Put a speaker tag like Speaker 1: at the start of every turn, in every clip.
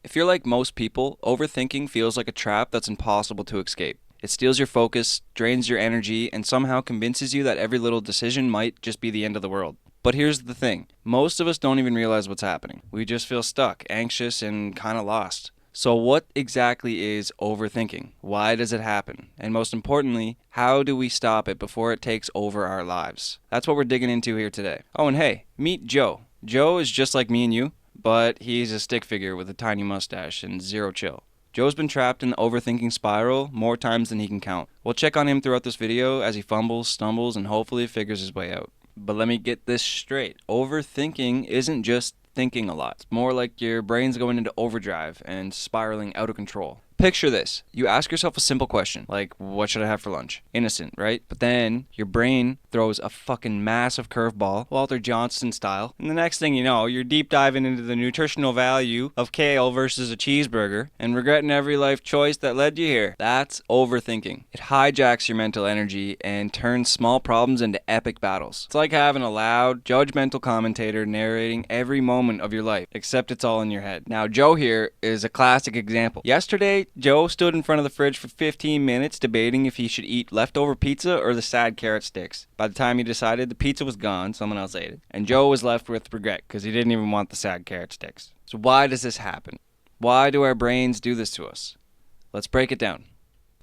Speaker 1: If you're like most people, overthinking feels like a trap that's impossible to escape. It steals your focus, drains your energy, and somehow convinces you that every little decision might just be the end of the world. But here's the thing, most of us don't even realize what's happening. We just feel stuck, anxious, and kind of lost. So what exactly is overthinking? Why does it happen? And most importantly, how do we stop it before it takes over our lives? That's what we're digging into here today. Oh, and hey, meet Joe. Joe is just like me and you, but he's a stick figure with a tiny mustache and zero chill. Joe's been trapped in the overthinking spiral more times than he can count. We'll check on him throughout this video as he fumbles, stumbles, and hopefully figures his way out. But let me get this straight. Overthinking isn't just thinking a lot. It's more like your brain's going into overdrive and spiraling out of control. Picture this. You ask yourself a simple question, like, what should I have for lunch? Innocent, right? But then your brain throws a fucking massive curveball, Walter Johnson style, and the next thing you know, you're deep diving into the nutritional value of kale versus a cheeseburger and regretting every life choice that led you here. That's overthinking. It hijacks your mental energy and turns small problems into epic battles. It's like having a loud, judgmental commentator narrating every moment of your life, except it's all in your head. Now, Joe here is a classic example. Yesterday, Joe stood in front of the fridge for 15 minutes debating if he should eat leftover pizza or the sad carrot sticks. By the time he decided, the pizza was gone, someone else ate it, and Joe was left with regret because he didn't even want the sad carrot sticks. So why does this happen? Why do our brains do this to us? Let's break it down.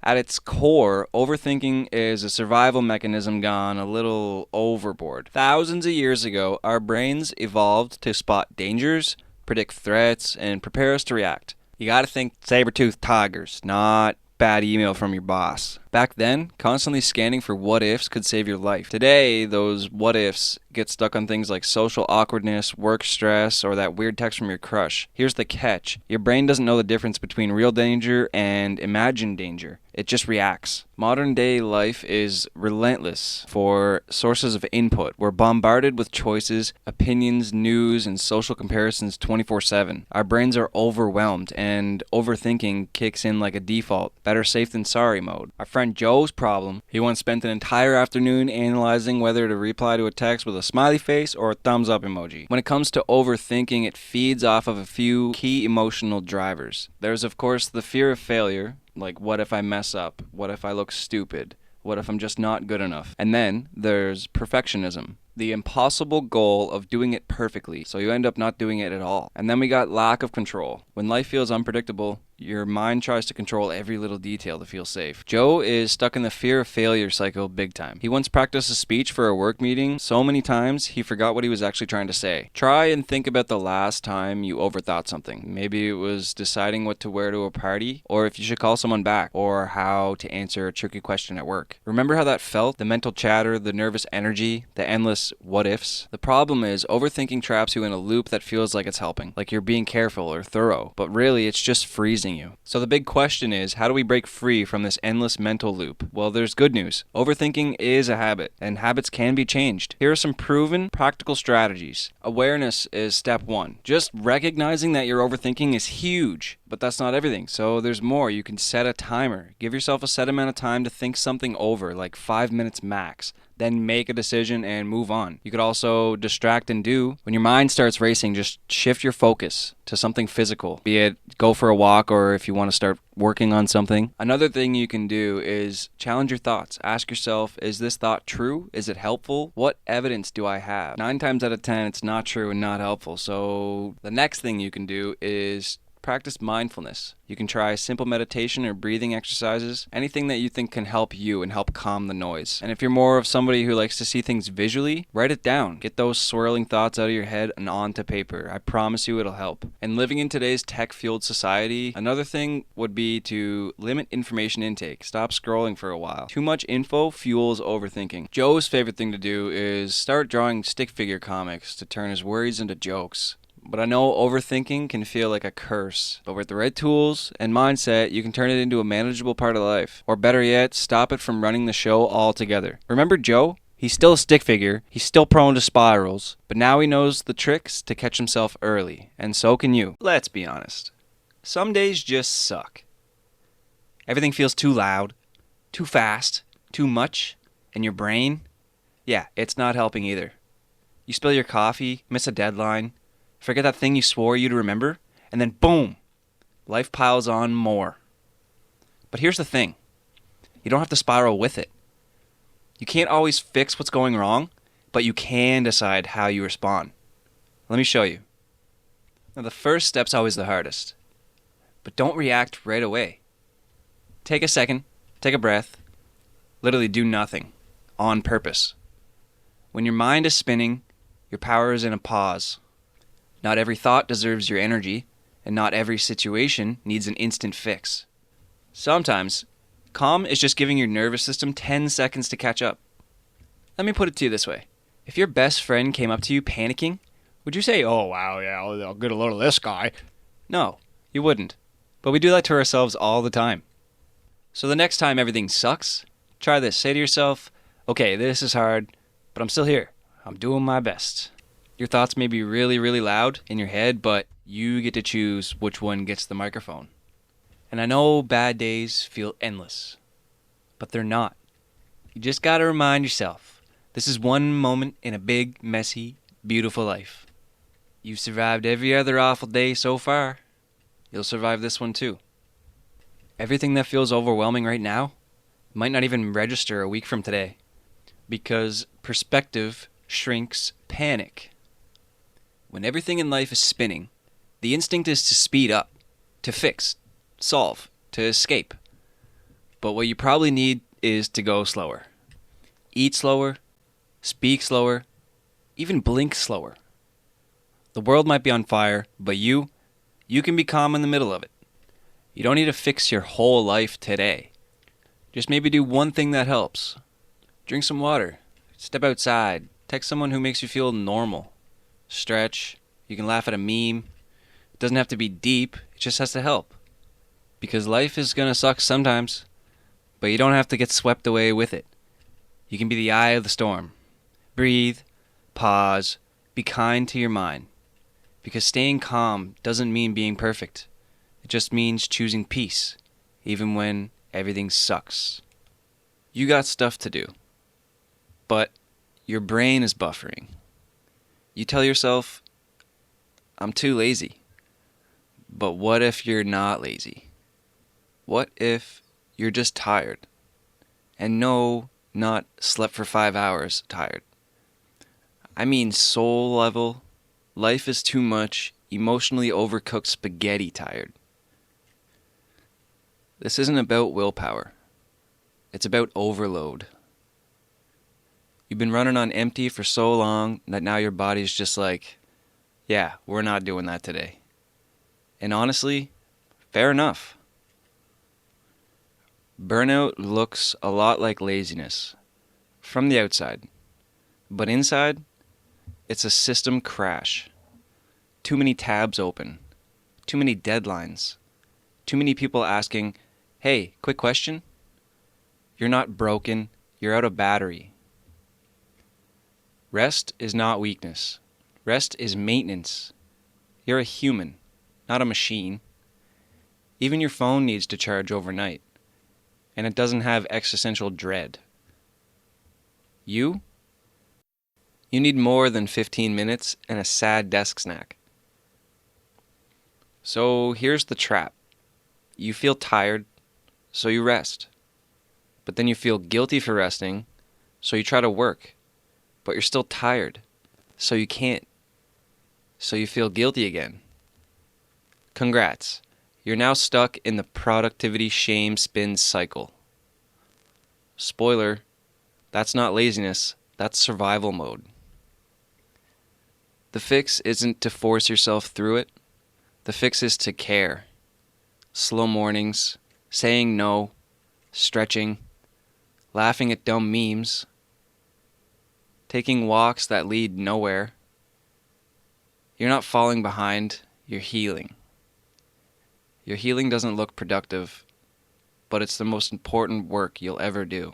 Speaker 1: At its core, overthinking is a survival mechanism gone a little overboard. Thousands of years ago, our brains evolved to spot dangers, predict threats, and prepare us to react. You gotta think saber-toothed tigers, not bad email from your boss. Back then, constantly scanning for what-ifs could save your life. Today, those what-ifs get stuck on things like social awkwardness, work stress, or that weird text from your crush. Here's the catch. Your brain doesn't know the difference between real danger and imagined danger. It just reacts. Modern day life is relentless for sources of input. We're bombarded with choices, opinions, news, and social comparisons 24/7. Our brains are overwhelmed, and overthinking kicks in like a default. Better safe than sorry mode. Our friend Joe's problem, he once spent an entire afternoon analyzing whether to reply to a text with a smiley face or a thumbs up emoji. When it comes to overthinking, it feeds off of a few key emotional drivers. There's of course the fear of failure, like what if I mess up? What if I look stupid? What if I'm just not good enough? And then there's perfectionism, the impossible goal of doing it perfectly, so you end up not doing it at all. And then we got lack of control. When life feels unpredictable, your mind tries to control every little detail to feel safe. Joe is stuck in the fear of failure cycle big time. He once practiced a speech for a work meeting so many times he forgot what he was actually trying to say. Try and think about the last time you overthought something. Maybe it was deciding what to wear to a party, or if you should call someone back, or how to answer a tricky question at work. Remember how that felt? The mental chatter, the nervous energy, the endless what-ifs? The problem is overthinking traps you in a loop that feels like it's helping, like you're being careful or thorough, but really it's just freezing you. So the big question is, how do we break free from this endless mental loop? Well, there's good news. Overthinking is a habit, and habits can be changed. Here are some proven, practical strategies. Awareness is step one. Just recognizing that you're overthinking is huge, but that's not everything. So there's more. You can set a timer. Give yourself a set amount of time to think something over, like 5 minutes max. Then make a decision and move on. You could also distract and do. When your mind starts racing, just shift your focus to something physical, be it go for a walk or if you want to start working on something. Another thing you can do is challenge your thoughts. Ask yourself, is this thought true? Is it helpful? What evidence do I have? 9 times out of 10, it's not true and not helpful. So the next thing you can do is practice mindfulness. You can try simple meditation or breathing exercises, anything that you think can help you and help calm the noise. And if you're more of somebody who likes to see things visually, write it down. Get those swirling thoughts out of your head and onto paper. I promise you it'll help. And living in today's tech-fueled society, another thing would be to limit information intake. Stop scrolling for a while. Too much info fuels overthinking. Joe's favorite thing to do is start drawing stick figure comics to turn his worries into jokes. But I know overthinking can feel like a curse. But with the right tools and mindset, you can turn it into a manageable part of life. Or better yet, stop it from running the show altogether. Remember Joe? He's still a stick figure. He's still prone to spirals. But now he knows the tricks to catch himself early. And so can you. Let's be honest. Some days just suck. Everything feels too loud, too fast, too much. And your brain? Yeah, it's not helping either. You spill your coffee, miss a deadline, forget that thing you swore you'd remember, and then boom, Life piles on more. But here's the thing. You don't have to spiral with it. You can't always fix what's going wrong, but you can decide how you respond. Let me show you. Now, the first step's always the hardest. But don't react right away. Take a second, take a breath, literally do nothing, on purpose. When your mind is spinning, your power is in a pause. Not every thought deserves your energy, and not every situation needs an instant fix. Sometimes, calm is just giving your nervous system 10 seconds to catch up. Let me put it to you this way. If your best friend came up to you panicking, would you say, "Oh, wow, yeah, I'll get a load of this guy"? No, you wouldn't. But we do that to ourselves all the time. So the next time everything sucks, try this. Say to yourself, "Okay, this is hard, but I'm still here. I'm doing my best." Your thoughts may be really, really loud in your head, but you get to choose which one gets the microphone. And I know bad days feel endless, but they're not. You just gotta remind yourself, this is one moment in a big, messy, beautiful life. You've survived every other awful day so far. You'll survive this one too. Everything that feels overwhelming right now might not even register a week from today, because perspective shrinks panic. When everything in life is spinning, the instinct is to speed up, to fix, solve, to escape. But what you probably need is to go slower. Eat slower, speak slower, even blink slower. The world might be on fire, but you can be calm in the middle of it. You don't need to fix your whole life today. Just maybe do one thing that helps. Drink some water, step outside, text someone who makes you feel normal. Stretch, you can laugh at a meme. It doesn't have to be deep, it just has to help. Because life is gonna suck sometimes, but you don't have to get swept away with it. You can be the eye of the storm. Breathe, pause, be kind to your mind. Because staying calm doesn't mean being perfect. It just means choosing peace, even when everything sucks. You got stuff to do, but your brain is buffering. You tell yourself, "I'm too lazy." But what if you're not lazy? What if you're just tired? And no, not slept for 5 hours tired. I mean soul level, life is too much, emotionally overcooked spaghetti tired. This isn't about willpower. It's about overload. You've been running on empty for so long that now your body's just like, yeah, we're not doing that today. And honestly, fair enough. Burnout looks a lot like laziness from the outside. But inside, it's a system crash. Too many tabs open. Too many deadlines. Too many people asking, "Hey, quick question?" You're not broken. You're out of battery. Rest is not weakness. Rest is maintenance. You're a human, not a machine. Even your phone needs to charge overnight, and it doesn't have existential dread. You need more than 15 minutes and a sad desk snack. So here's the trap. You feel tired, so you rest. But then you feel guilty for resting, so you try to work. But you're still tired, so you can't. So you feel guilty again. Congrats. You're now stuck in the productivity shame spin cycle. Spoiler, that's not laziness, that's survival mode. The fix isn't to force yourself through it. The fix is to care. Slow mornings, saying no, stretching, laughing at dumb memes, taking walks that lead nowhere. You're not falling behind, you're healing. Your healing doesn't look productive, but it's the most important work you'll ever do.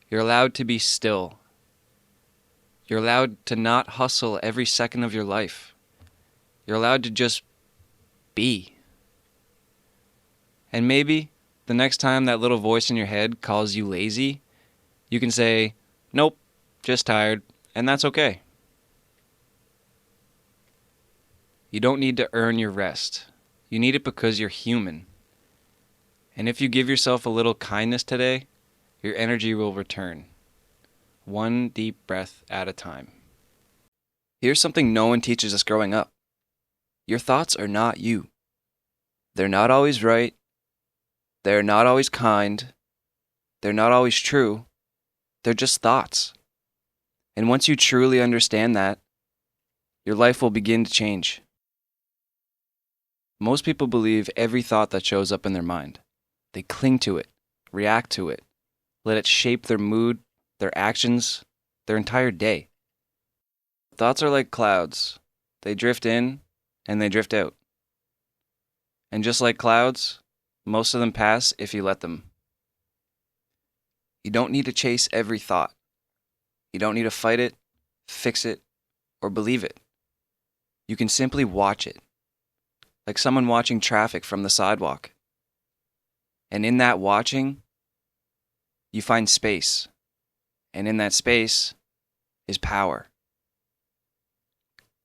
Speaker 1: You're allowed to be still. You're allowed to not hustle every second of your life. You're allowed to just be. And maybe the next time that little voice in your head calls you lazy, you can say, "Nope, just tired," and that's okay. You don't need to earn your rest. You need it because you're human. And if you give yourself a little kindness today, your energy will return, one deep breath at a time. Here's something no one teaches us growing up. Your thoughts are not you. They're not always right. They're not always kind. They're not always true. They're just thoughts. And once you truly understand that, your life will begin to change. Most people believe every thought that shows up in their mind. They cling to it, react to it, let it shape their mood, their actions, their entire day. Thoughts are like clouds. They drift in and they drift out. And just like clouds, most of them pass if you let them. You don't need to chase every thought. You don't need to fight it, fix it, or believe it. You can simply watch it, like someone watching traffic from the sidewalk. And in that watching, you find space. And in that space is power.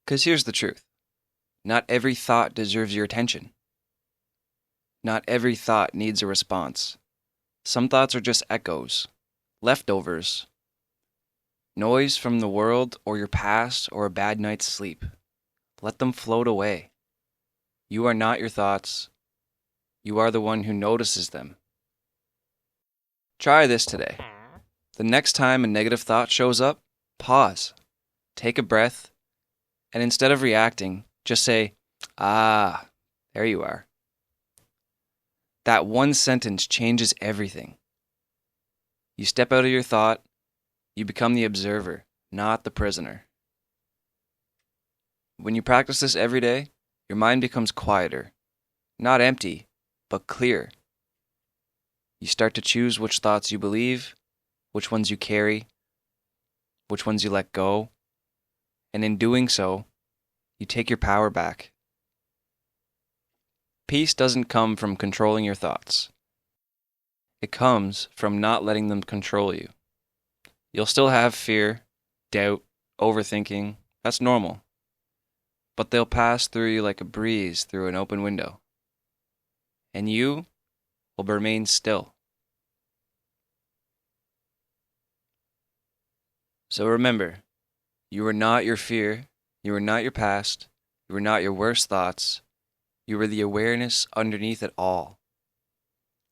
Speaker 1: Because here's the truth. Not every thought deserves your attention. Not every thought needs a response. Some thoughts are just echoes, leftovers, noise from the world or your past or a bad night's sleep. Let them float away. You are not your thoughts. You are the one who notices them. Try this today. The next time a negative thought shows up, pause, take a breath, and instead of reacting, just say, "Ah, there you are." That one sentence changes everything. You step out of your thought, you become the observer, not the prisoner. When you practice this every day, your mind becomes quieter, not empty, but clear. You start to choose which thoughts you believe, which ones you carry, which ones you let go, and in doing so, you take your power back. Peace doesn't come from controlling your thoughts. It comes from not letting them control you. You'll still have fear, doubt, overthinking. That's normal. But they'll pass through you like a breeze through an open window. And you will remain still. So remember, you are not your fear, you are not your past, you are not your worst thoughts, you are the awareness underneath it all.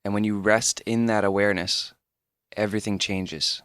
Speaker 1: And when you rest in that awareness, everything changes.